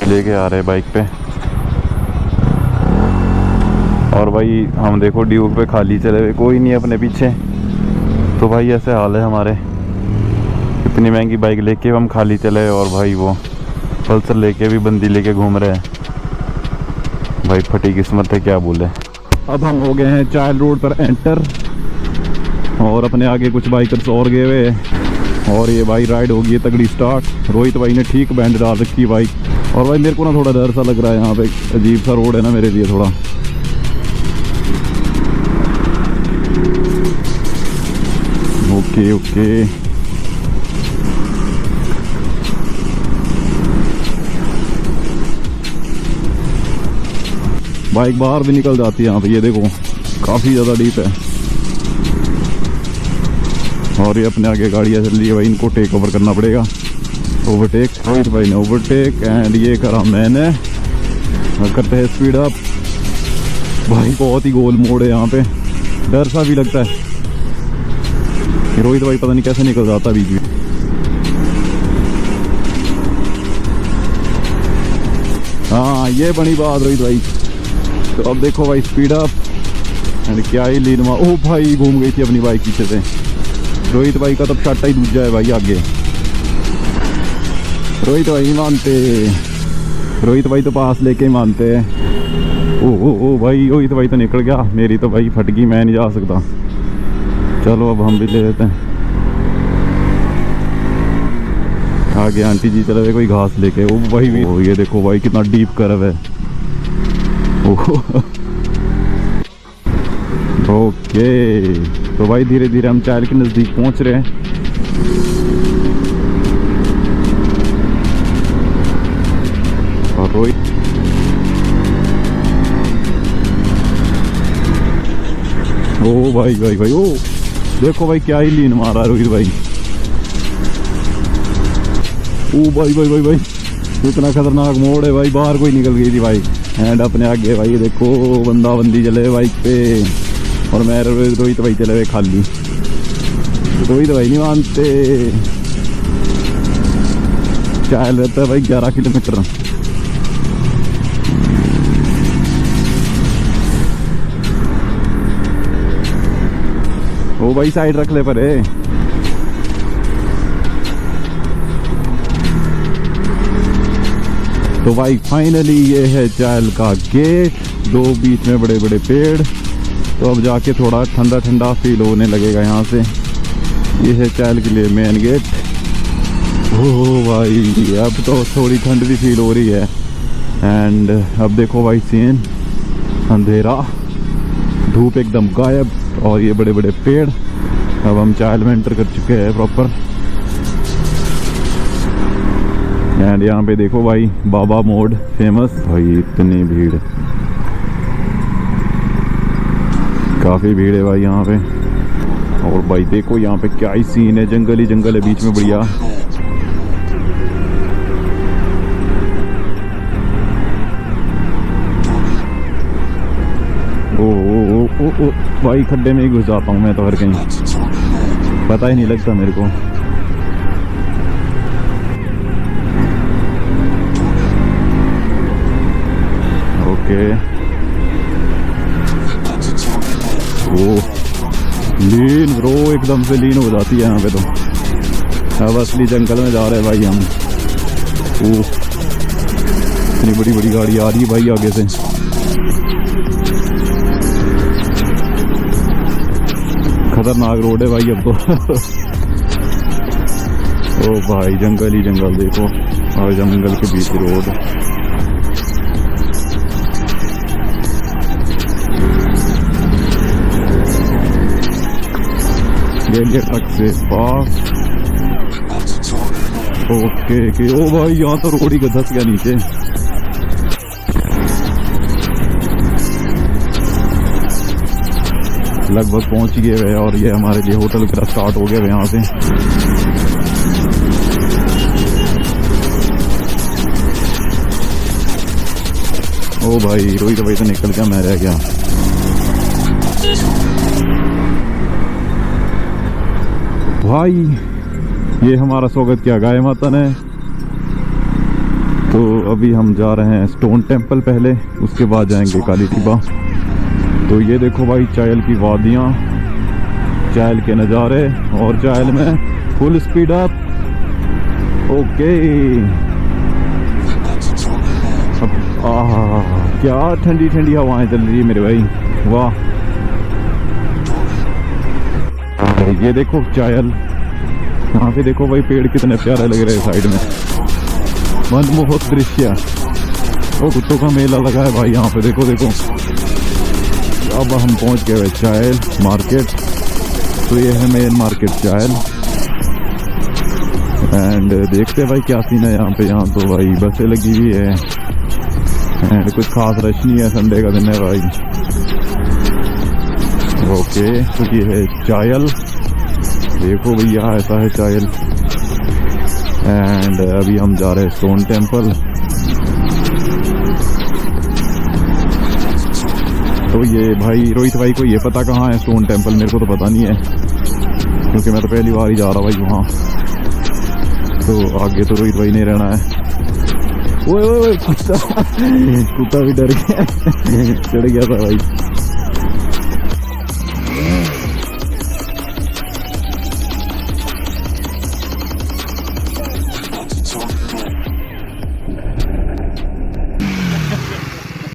लेके आ रहे बाइक पे। और भाई हम देखो ड्यूक पे खाली चले हुए, कोई नहीं अपने पीछे। तो भाई ऐसे हाल है हमारे, इतनी महंगी बाइक लेके हम खाली चले और भाई वो पल्सर लेके भी बंदी लेके घूम रहे हैं। भाई फटी किस्मत है, क्या बोले। अब हम हो गए हैं चाइल्ड रोड पर एंटर और अपने आगे कुछ बाइकर्स और गए हुए और ये भाई राइड होगी है तगड़ी स्टार्ट। रोहित भाई ने ठीक बैंड डाल रखी है बाइक। और भाई मेरे को ना थोड़ा डर सा लग रहा है, यहाँ पे अजीब सा रोड है ना मेरे लिए थोड़ा। ओके ओके बाइक बाहर भी निकल जाती है यहाँ पे, ये देखो काफ़ी ज़्यादा डीप है। और ये अपने आगे गाड़ियाँ चल रही है भाई, इनको टेक ओवर करना पड़ेगा। ओवरटेक, रोहित भाई ने ओवरटेक एंड ये करा मैंने। करते हैं स्पीड अप। भाई बहुत ही गोल मोड़ है यहाँ पे, डर सा भी लगता है। रोहित भाई पता नहीं कैसे निकल जाता बीच में। हाँ ये बड़ी बात रोहित भाई। तो अब देखो भाई स्पीड अप एंड क्या ही लीन मार। ओ भाई घूम गई थी अपनी बाइक पीछे से। रोहित भाई का तब शाटा ही दूजा है भाई आगे। रोहित भाई मानते, रोहित भाई तो पास लेके ही मानते हैं। ओ भाई रोहित भाई तो निकल गया, मेरी तो भाई फट गई, मैं नहीं जा सकता। चलो अब हम भी ले लेते हैं। आगे आंटी जी चले गए कोई घास लेके। ओ भाई भी ये देखो भाई कितना डीप कर्व है। ओके तो भाई धीरे धीरे हम चाइल्ड के नज़दीक पहुंच रहे हैं। और रोहित ओ भाई भाई भाई ओ देखो भाई क्या ही लीन मारा रोहित भाई। ओ भाई भाई भाई भाई इतना खतरनाक मोड़ है भाई, बाहर कोई निकल गई थी भाई। एंड अपने आगे भाई देखो बंदा बंदी चले हुए बाइक पे और मैं रोहित भाई चले हुए खाली। रोहित भाई नहीं मानते, चाइल्ड रहता है भाई 11 किलोमीटर। ओ भाई साइड रख ले पर है। तो भाई फाइनली ये है चाइल्ड का गेट, दो बीच में बड़े बड़े पेड़। तो अब जाके थोड़ा ठंडा ठंडा फील होने लगेगा यहाँ से। ये है चाइल्ड के लिए मेन गेट। ओह भाई अब तो थोड़ी ठंड भी फील हो रही है। एंड अब देखो भाई सीन अंधेरा, धूप एकदम गायब और ये बड़े बड़े पेड़। अब हम चाइल्ड में एंटर कर चुके हैं प्रॉपर। एंड यहाँ पे देखो भाई बाबा मोड फेमस। भाई इतनी भीड़, काफ़ी भीड़ है भाई यहाँ पे। और भाई देखो यहाँ पे क्या ही सीन है, जंगल ही जंगल है बीच में बढ़िया। ओ भाई खड्डे में ही घुस जाता हूँ मैं तो हर कहीं, पता ही नहीं लगता मेरे को। ओके ओ लीन ब्रो एकदम से लीन हो जाती है यहाँ पे। तो अब असली जंगल में जा रहे हैं भाई हम। ओ इतनी बड़ी बड़ी गाड़ी आ रही है भाई आगे से। खतरनाक रोड है भाई अब तो। ओ भाई जंगल ही जंगल देखो, और जंगल के बीच रोड। ये ट्रक से पास। ओके ओ भाई यहाँ तो रोड ही धस गया नीचे। लगभग पहुंच गए हुए और ये हमारे लिए होटल की तरफ स्टार्ट हो गए हुए यहाँ से। ओ भाई रोहित भाई तो निकल गया, मैं रह गया। भाई ये हमारा स्वागत किया गाय माता ने। तो अभी हम जा रहे हैं स्टोन टेम्पल पहले, उसके बाद जाएंगे काली टिब्बा। तो ये देखो भाई चायल की वादियाँ, चायल के नज़ारे, और चायल में फुल स्पीड अप। ओके, अब क्या ठंडी ठंडी हवाएं चल रही है मेरे भाई, वाह। ये देखो चायल, यहाँ पे देखो भाई पेड़ कितने प्यारे लग रहे हैं साइड में, मनमोहक दृश्य। वो कुत्तों का मेला लगा है भाई यहाँ पे, देखो देखो। अब हम पहुँच गए चायल मार्केट। तो ये है मेन मार्केट चायल। एंड देखते भाई क्या सीन है यहाँ पे। यहाँ तो भाई बसें लगी हुई है एंड कुछ खास रश नहीं है, संडे का दिन है भाई। ओके, तो ये है चायल, देखो भैया ऐसा है चायल। एंड अभी हम जा रहे हैं स्टोन टेम्पल। तो ये भाई रोहित भाई को ये पता कहाँ है स्टोन टेम्पल, मेरे को तो पता नहीं है क्योंकि मैं तो पहली बार ही जा रहा भाई वहाँ। तो आगे तो रोहित भाई नहीं रहना है। ओए ओए कुत्ता कुत्ता भी डर गया चढ़ गया था भाई।